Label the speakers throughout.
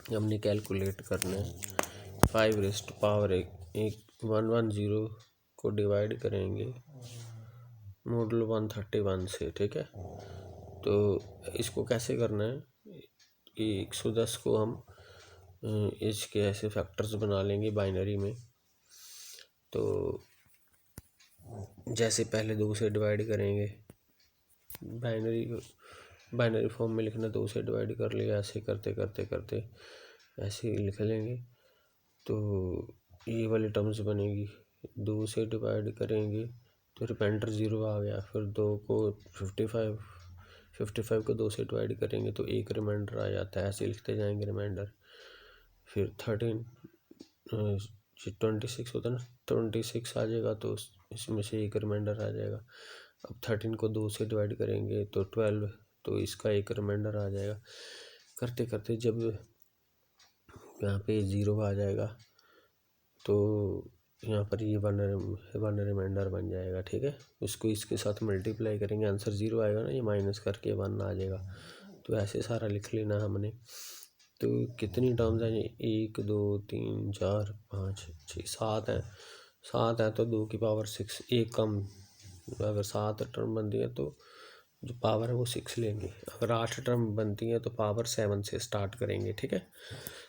Speaker 1: हमने कैलकुलेट करना है। 5⁻110 को डिवाइड करेंगे मॉडल 131 से, ठीक है। तो इसको कैसे करना है कि 110 को हम इसके ऐसे फैक्टर्स बना लेंगे बाइनरी में। तो जैसे पहले 2 से डिवाइड करेंगे, बाइनरी फॉर्म में लिखना, 2 से डिवाइड कर लिया, ऐसे करते करते करते ऐसे ही लिख लेंगे। तो ये वाली टर्म्स बनेगी। 2 से डिवाइड करेंगे तो रिमाइंडर 0 आ गया। फिर 2 को 55 को 2 से डिवाइड करेंगे तो एक रिमाइंडर आ जाता है। ऐसे लिखते जाएंगे रिमाइंडर। फिर 26 होता है ना, 26 आ जाएगा तो इसमें से एक रिमाइंडर आ जाएगा। अब 13 को 2 से डिवाइड करेंगे तो 12, तो इसका एक रिमाइंडर आ जाएगा। करते करते जब यहाँ पे 0 आ जाएगा तो यहाँ पर ये वन रिमाइंडर बन जाएगा, ठीक है। उसको इसके साथ मल्टीप्लाई करेंगे, आंसर 0 आएगा ना, ये माइनस करके 1 आ जाएगा। तो ऐसे सारा लिख लेना हमने। तो कितनी टर्म्स हैं ये? 1 2 3 4 5 6 7 हैं। 7 है तो 2 की पावर 6, एक कम। अगर 7 टर्म बनती है तो जो पावर है वो 6 लेंगे। अगर 8 टर्म बनती है तो पावर 7 से स्टार्ट करेंगे, ठीक है।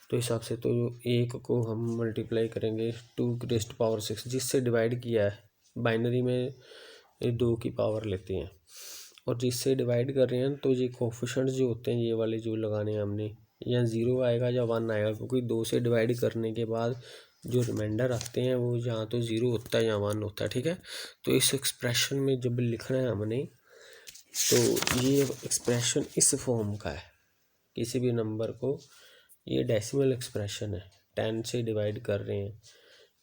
Speaker 1: तो हिसाब से तो 1 को हम मल्टीप्लाई करेंगे 2⁻6, जिससे डिवाइड किया है। बाइनरी में ये 2 की पावर लेते हैं, और जिससे डिवाइड कर रहे हैं तो ये कोफिशिएंट्स जो होते हैं ये वाले जो लगाने हैं हमने, या 0 आएगा या 1 आएगा, क्योंकि 2 से डिवाइड करने के बाद जो रिमाइंडर आते हैं वो यहाँ तो 0 होता है या 1 होता है, ठीक है। तो इस एक्सप्रेशन में जब लिखना है हमने, तो ये एक्सप्रेशन इस फॉर्म का है। किसी भी नंबर को, ये डेसिमल एक्सप्रेशन है, 10 से डिवाइड कर रहे हैं,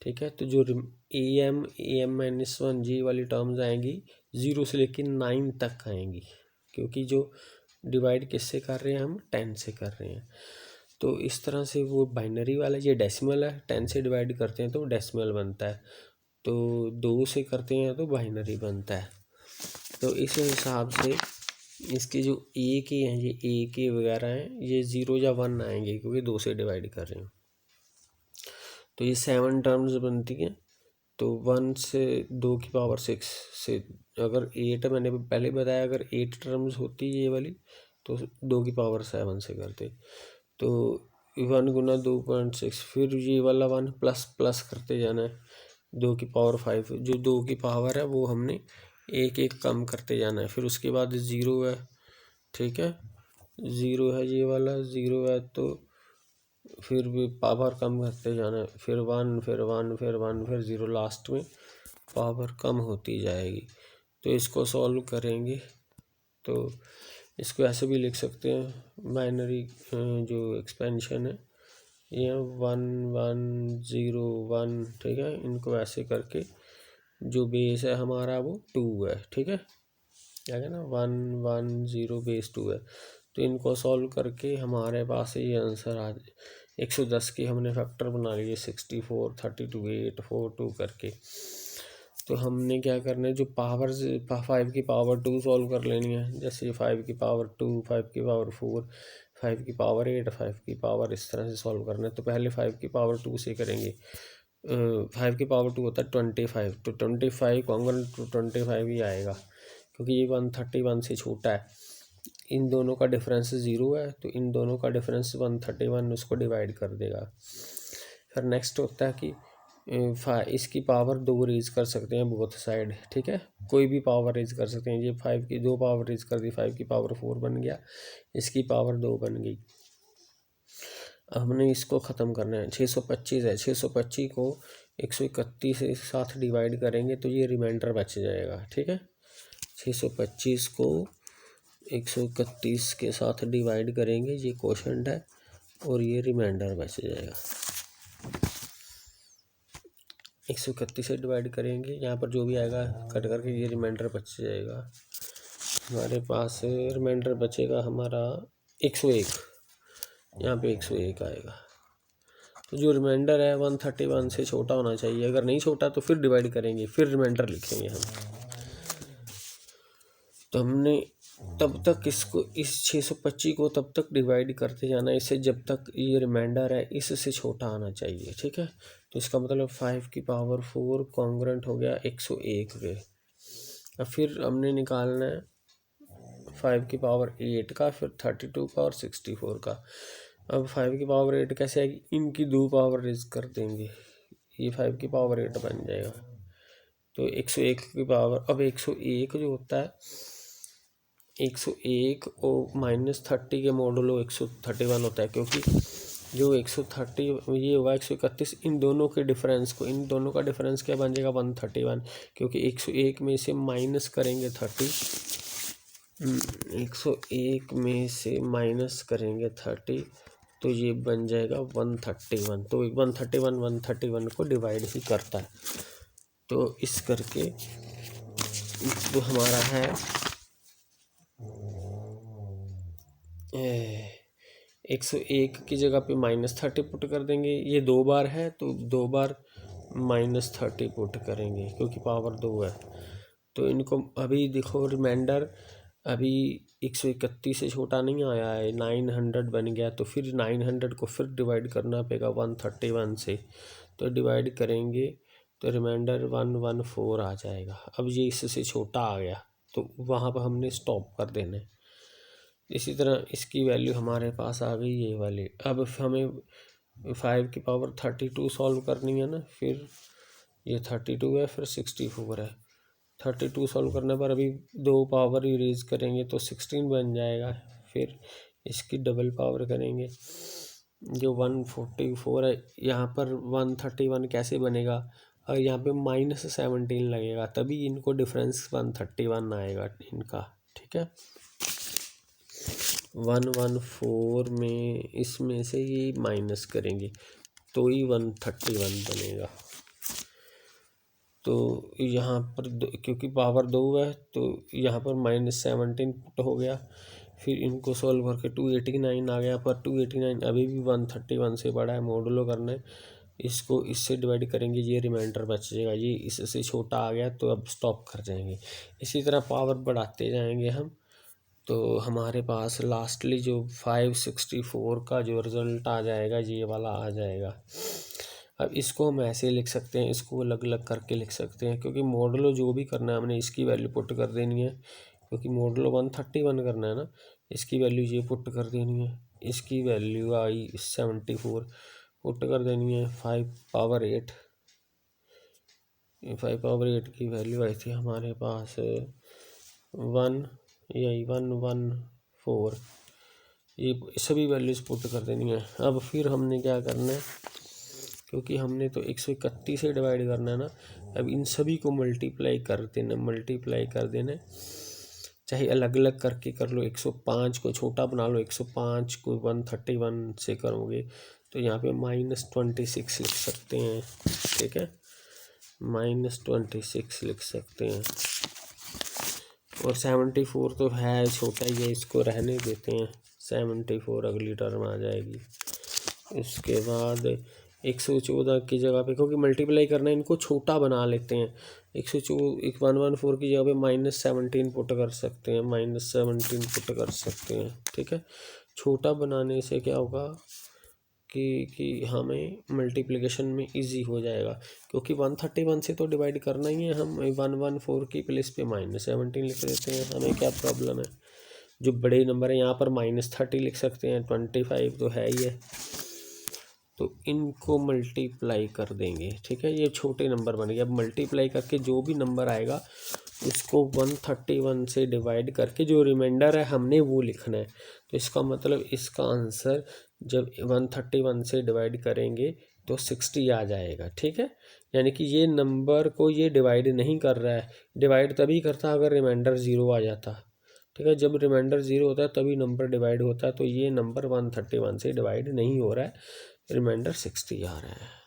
Speaker 1: ठीक है। तो जो am-1 जी वाली टर्म्स आएंगी 0 से लेकर 9 तक आएंगी, क्योंकि जो डिवाइड किससे कर रहे हैं हम, 10 से कर रहे हैं। तो इस तरह से वो बाइनरी वाला, ये डेसिमल है, 10 से डिवाइड करते हैं तो डेसिमल बनता है, तो 2 से करते हैं तो बाइनरी बनता है। तो इस हिसाब से इसके जो ए के हैं, ये ए के वगैरह हैं, ये 0 या 1 आएंगे क्योंकि 2 से डिवाइड कर रहे हैं। तो ये 7 टर्म्स बनती हैं। तो 1 से 2 की पावर 6 से, अगर 8, मैंने पहले बताया, अगर 8 टर्म्स होती ये वाली तो 2 की पावर 7 से करते। तो 1 गुना 2.6, फिर ये वाला 1 प्लस प्लस करते जाना है। 2 की पावर 5, जो 2 की पावर है वो हमने एक एक कम करते जाना है। फिर उसके बाद 0 है, ठीक है, 0 है, ये वाला 0 है, तो फिर भी पावर कम करते जाना है। फिर 1, फिर 1, फिर 1, फिर 0, लास्ट में पावर कम होती जाएगी। तो इसको सॉल्व करेंगे तो इसको ऐसे भी लिख सकते हैं, बाइनरी जो एक्सपेंशन है ये 1 1 0 1, ठीक है। इनको ऐसे करके जो बेस है हमारा वो 2 है, ठीक है, क्या है ना, 1 1 0 बेस 2 है। तो इनको सॉल्व करके हमारे पास ये आंसर आ 110 की हमने फैक्टर बना लिए, 64 32 8 4 2 करके। तो हमने क्या करना है, जो पावर 5 की पावर 2 सॉल्व कर लेनी है। जैसे 5 की पावर 2, 5 की पावर 4, 5 की पावर 8, 5 की पावर, इस तरह से सॉल्व करना है। तो पहले 5 की पावर 2 से करेंगे। 5 की पावर 2 होता है 25, तो 25 कॉन्ग्रुएंट टू 25 ही आएगा, क्योंकि ये 131 से छोटा है। इन दोनों का डिफरेंस 0 है, तो इन दोनों का डिफरेंस 131 उसको डिवाइड कर देगा। फिर नेक्स्ट होता है कि इसकी पावर 2 रेज कर सकते हैं बोथ साइड, ठीक है, कोई भी पावर रेज कर सकते हैं। ये 5 की 2 पावर रेज कर दी, 5 की पावर 4 बन गया, इसकी पावर 2 बन गई। हमने इसको ख़त्म करना है। 625 है, 625 को 131 के साथ डिवाइड करेंगे तो ये रिमाइंडर बच जाएगा, ठीक है। 625 को 131 के साथ डिवाइड करेंगे, ये क्वोशंट है, और ये रिमाइंडर बच जाएगा। 131 से डिवाइड करेंगे, यहाँ पर जो भी आएगा कट करके ये रिमाइंडर बच जाएगा। हमारे पास रिमाइंडर बचेगा हमारा 101, यहाँ पे 101 आएगा। तो जो रिमाइंडर है 131 से छोटा होना चाहिए। अगर नहीं छोटा तो फिर डिवाइड करेंगे, फिर रिमाइंडर लिखेंगे हम। तो हमने तब तक इसको इस 625 को तब तक डिवाइड करते जाना है इसे जब तक ये रिमाइंडर है इससे छोटा आना चाहिए। ठीक है, तो इसका मतलब 5 की पावर 4 कॉन्ग्रुएंट हो गया 101 के। अब फिर हमने निकालना है 5 की पावर 8 का, फिर 32 का और 64 का। अब 5 की पावर 8 कैसे आएगी, इनकी 2 पावर रेज कर देंगे, ये 5 की पावर 8 बन जाएगा। तो 101 की पावर, अब 101 जो होता है 101 और -30 के मॉडुलो 131 होता है, क्योंकि जो 130 ये होगा 131, इन दोनों के डिफरेंस को, इन दोनों का डिफरेंस क्या बन जाएगा 131, क्योंकि 101 में से माइनस करेंगे 30, 101 में से माइनस करेंगे 30 तो ये बन जाएगा 131। तो 131 को डिवाइड ही करता है। तो इस करके तो हमारा है 101 की जगह पे -30 पुट कर देंगे, ये 2 बार है तो 2 बार -30 पुट करेंगे क्योंकि पावर 2 है। तो इनको अभी देखो रिमाइंडर अभी 131 से छोटा नहीं आया है, 900 बन गया, तो फिर 900 को फिर डिवाइड करना पड़ेगा 131 से। तो डिवाइड करेंगे तो रिमाइंडर 114 आ जाएगा। अब ये इससे छोटा आ गया तो वहाँ पर हमने स्टॉप कर देना है। इसी तरह इसकी वैल्यू हमारे पास आ गई ये वाली। अब हमें 5 की पावर 32 सॉल्व करनी है ना, फिर ये 32 है, फिर 64 है। 32 सॉल्व करने पर अभी 2 पावर इरेज करेंगे तो 16 बन जाएगा। फिर इसकी डबल पावर करेंगे, जो 144 है, यहाँ पर 131 कैसे बनेगा, और यहाँ पे -17 लगेगा, तभी इनको डिफरेंस 131 आएगा इनका। ठीक है, 114 में इसमें से ये माइनस करेंगे तो ही 131 बनेगा। तो यहाँ पर क्योंकि पावर 2 है तो यहाँ पर -17 पुट हो गया। फिर इनको सॉल्व करके 289 आ गया, पर 289 अभी भी 131 से बड़ा है, मॉडुलो करना है। इसको इससे डिवाइड करेंगे, ये रिमाइंडर बच जाएगा, ये इससे छोटा आ गया तो अब स्टॉप कर जाएंगे। इसी तरह पावर बढ़ाते जाएंगे हम, तो हमारे पास लास्टली जो 564 का जो रिज़ल्ट आ जाएगा ये वाला आ जाएगा। अब इसको हम ऐसे लिख सकते हैं, इसको अलग अलग करके लिख सकते हैं, क्योंकि मॉडुलो जो भी करना है हमने इसकी वैल्यू पुट कर देनी है, क्योंकि मॉडुलो 131 करना है ना, इसकी वैल्यू ये पुट कर देनी है। इसकी वैल्यू आई 74 पुट कर देनी है। 5 पावर 8 की वैल्यू आई थी हमारे पास 114, ये सभी वैल्यूज पुट कर देनी है। अब फिर हमने क्या करना है, क्योंकि हमने तो 131 से डिवाइड करना है ना, अब इन सभी को मल्टीप्लाई कर देना, चाहे अलग अलग करके कर लो। 105 को छोटा बना लो, 105 को 131 से करोगे तो यहाँ पे -26 लिख सकते हैं। ठीक है, -26 लिख सकते हैं। और 74 तो है छोटा ही है, इसको रहने देते हैं, 74 अगली टर्म आ जाएगी। इसके बाद 114 की जगह पे, क्योंकि मल्टीप्लाई करना है इनको छोटा बना लेते हैं, 114 की जगह पे -17 पुट कर सकते हैं, -17 पुट कर सकते हैं। ठीक है, छोटा बनाने से क्या होगा कि हमें मल्टीप्लिकेशन में इजी हो जाएगा, क्योंकि 131 से तो डिवाइड करना ही है, हम 114 की प्लेस पे -17 लिख देते हैं, हमें क्या प्रॉब्लम है। जो बड़े नंबर है यहाँ पर -30 लिख सकते हैं, 25 तो है ही है, तो इनको मल्टीप्लाई कर देंगे। ठीक है, ये छोटे नंबर बन गए। अब मल्टीप्लाई करके जो भी नंबर आएगा उसको 131 से डिवाइड करके जो रिमाइंडर है हमने वो लिखना है। तो इसका मतलब इसका आंसर जब 131 से डिवाइड करेंगे तो 60 आ जाएगा। ठीक है, यानी कि ये नंबर को ये डिवाइड नहीं कर रहा है, डिवाइड तभी करता अगर रिमाइंडर 0 आ जाता। ठीक है, जब रिमाइंडर 0 होता है तभी नंबर डिवाइड होता है, तो ये नंबर 131 से डिवाइड नहीं हो रहा है, रिमाइंडर 60 आ रहा है।